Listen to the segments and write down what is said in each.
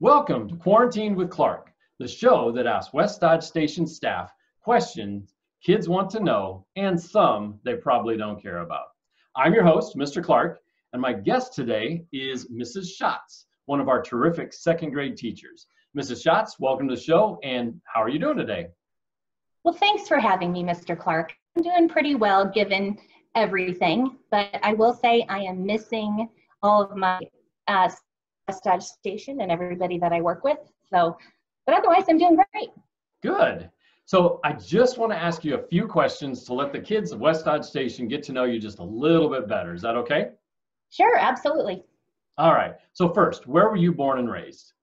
Welcome to Quarantine with Clark, the show that asks West Dodge Station staff questions kids want to know and some they probably don't care about. I'm your host, Mr. Clark, and my guest today is Mrs. Schatz, one of our terrific second grade teachers. Mrs. Schatz, welcome to the show, and how are you doing today? Well, thanks for having me, Mr. Clark. I'm doing pretty well given everything, but I will say I am missing all of my West Dodge Station and everybody that I work with. But otherwise, I'm doing great. Good. So I just want to ask you a few questions to let the kids of West Dodge Station get to know you just a little bit better. Is that okay? Sure, absolutely. All right. So first, where were you born and raised?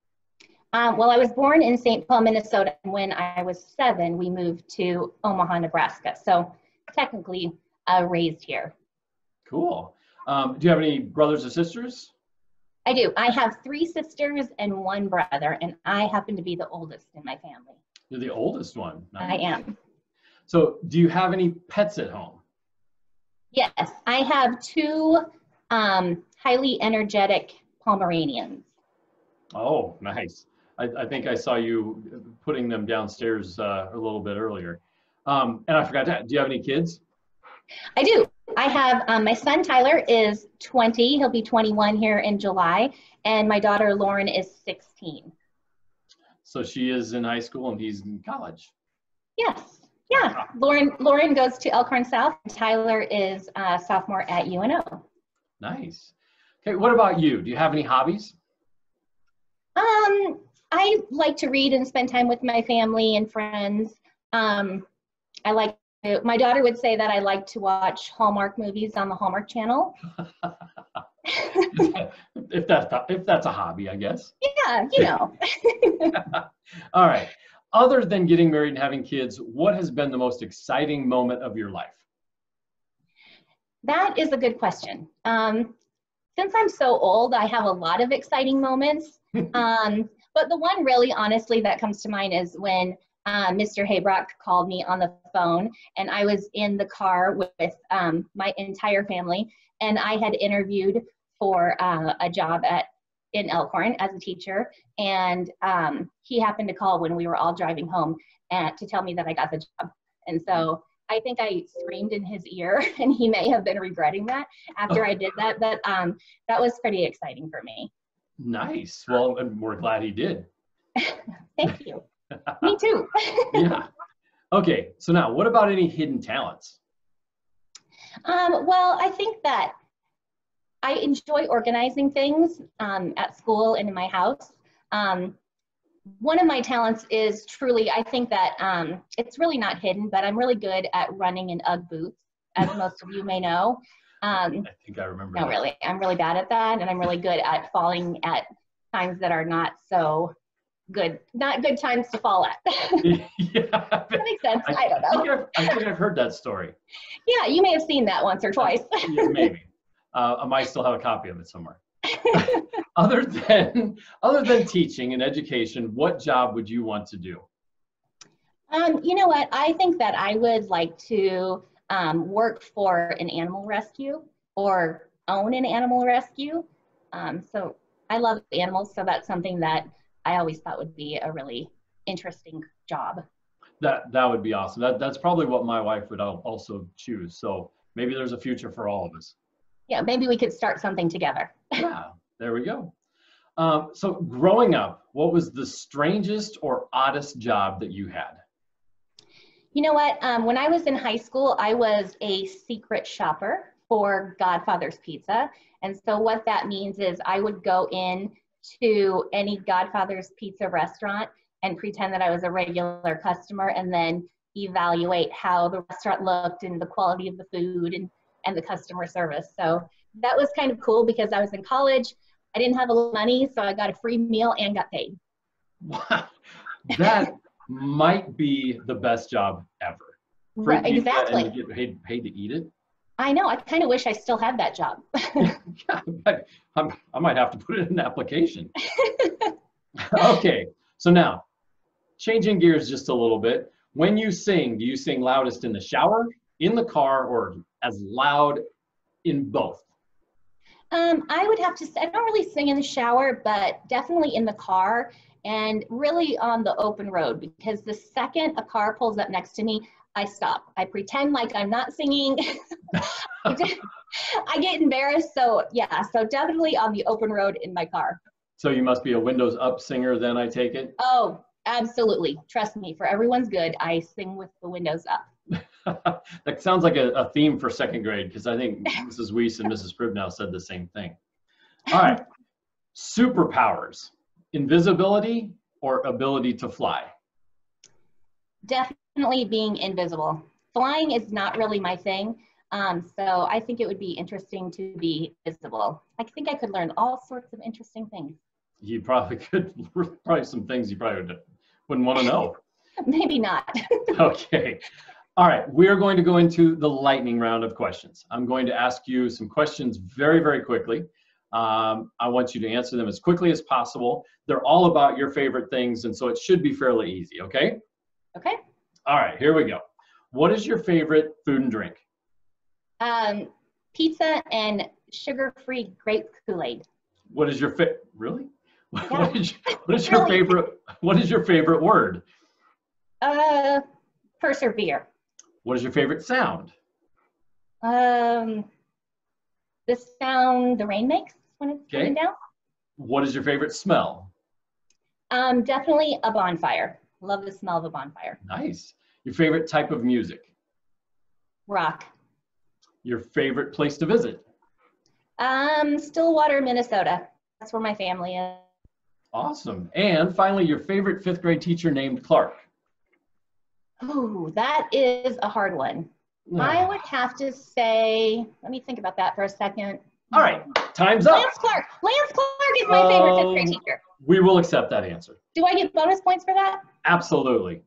Well, I was born in St. Paul, Minnesota. And when I was 7, we moved to Omaha, Nebraska. So technically raised here. Cool. Do you have any brothers or sisters? I do. I have 3 sisters and 1 brother, and I happen to be the oldest in my family. You're the oldest one. Nice. I am. So do you have any pets at home? Yes, I have 2 highly energetic Pomeranians. Oh, nice. I think I saw you putting them downstairs a little bit earlier. And I forgot to, do you have any kids? I do. I have my son Tyler is 20. He'll be 21 here in July. And my daughter Lauren is 16. So she is in high school and he's in college. Yes. Yeah. Lauren goes to Elkhorn South. Tyler is a sophomore at UNO. Nice. Okay. What about you? Do you have any hobbies? I like to read and spend time with my family and friends. My daughter would say that I like to watch Hallmark movies on the Hallmark Channel. if that's a hobby, I guess. Yeah, you know. All right. Other than getting married and having kids, what has been the most exciting moment of your life? That is a good question. Since I'm so old, I have a lot of exciting moments. But the one really honestly that comes to mind is when Mr. Haybrock called me on the phone, and I was in the car with my entire family, and I had interviewed for a job in Elkhorn as a teacher, and he happened to call when we were all driving home to tell me that I got the job. And so I think I screamed in his ear, and he may have been regretting that after I did that, but that was pretty exciting for me. Nice. Well, we're glad he did. Thank you. Me too. Yeah. Okay. So now, what about any hidden talents? Well, I think that I enjoy organizing things at school and in my house. One of my talents is truly, I think that it's really not hidden, but I'm really good at running in UGG boots, as most of you may know. I think I remember. No, really. I'm really bad at that, and I'm really good at falling at times that are not so good, not good times to fall at. Yeah, that makes sense. I don't know. I think I've heard that story. Yeah, you may have seen that once or twice. Yeah, maybe. I might still have a copy of it somewhere. Other than teaching and education, what job would you want to do? You know what? I think that I would like to work for an animal rescue or own an animal rescue. So I love animals, so that's something that I always thought would be a really interesting job. That would be awesome. That's probably what my wife would also choose. So maybe there's a future for all of us. Yeah, maybe we could start something together. Yeah, there we go. So growing up, what was the strangest or oddest job that you had? You know what? When I was in high school, I was a secret shopper for Godfather's Pizza. And so what that means is I would go in to any Godfather's Pizza restaurant and pretend that I was a regular customer and then evaluate how the restaurant looked and the quality of the food and the customer service. So that was kind of cool because I was in college. I didn't have a lot of money, so I got a free meal and got paid. Wow. That might be the best job ever. Right, exactly. And you get paid to eat it. I know. I kind of wish I still had that job. Yeah, I might have to put it in an application. Okay, so now, changing gears just a little bit. When you sing, do you sing loudest in the shower, in the car, or as loud in both? I would have to say, I don't really sing in the shower, but definitely in the car and really on the open road, because the second a car pulls up next to me, I stop. I pretend like I'm not singing. I get embarrassed. So yeah, so definitely on the open road in my car. So you must be a windows up singer then, I take it? Oh, absolutely. Trust me, for everyone's good, I sing with the windows up. That sounds like a theme for second grade, because I think Mrs. Weiss and Mrs. Pribnow said the same thing. All right, superpowers, invisibility or ability to fly? Definitely being invisible. Flying is not really my thing. So I think it would be interesting to be visible. I think I could learn all sorts of interesting things. You probably could, probably some things you probably wouldn't want to know. Maybe not. Okay. All right, we're going to go into the lightning round of questions. I'm going to ask you some questions very, very quickly. I want you to answer them as quickly as possible. They're all about your favorite things, and so it should be fairly easy, okay? Okay. All right, here we go. What is your favorite food and drink? Pizza and sugar-free grape Kool-Aid. What is your really? Yeah. What is your favorite? What is your favorite word? Persevere. What is your favorite sound? The sound the rain makes when it's coming down. What is your favorite smell? Definitely a bonfire. Love the smell of a bonfire. Nice. Your favorite type of music? Rock. Your favorite place to visit? Stillwater, Minnesota. That's where my family is. Awesome. And finally, your favorite fifth grade teacher named Clark? Oh, that is a hard one. I would have to say, let me think about that for a second. All right, time's up. Lance Clark. Lance Clark is my favorite fifth grade teacher. We will accept that answer. Do I get bonus points for that? Absolutely.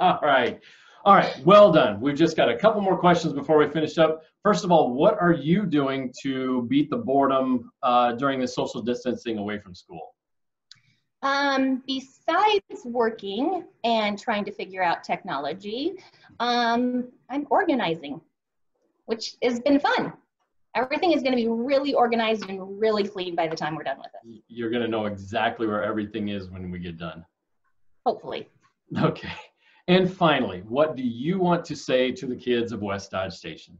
All right. All right, well done. We've just got a couple more questions before we finish up. First of all, what are you doing to beat the boredom during the social distancing away from school? Besides working and trying to figure out technology, I'm organizing, which has been fun. Everything is going to be really organized and really clean by the time we're done with it. You're going to know exactly where everything is when we get done. Hopefully. Okay. And finally, what do you want to say to the kids of West Dodge Station?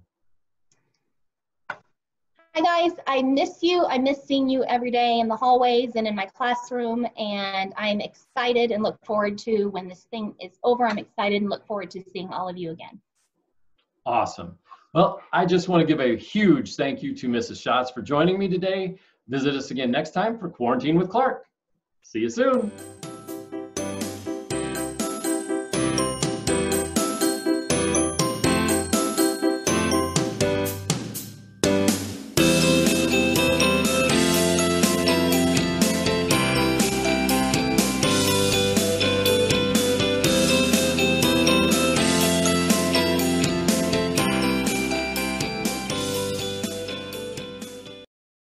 Hi guys, I miss you. I miss seeing you every day in the hallways and in my classroom, and I'm excited and look forward to when this thing is over. I'm excited and look forward to seeing all of you again. Awesome. Well, I just want to give a huge thank you to Mrs. Schatz for joining me today. Visit us again next time for Quarantine with Clark. See you soon.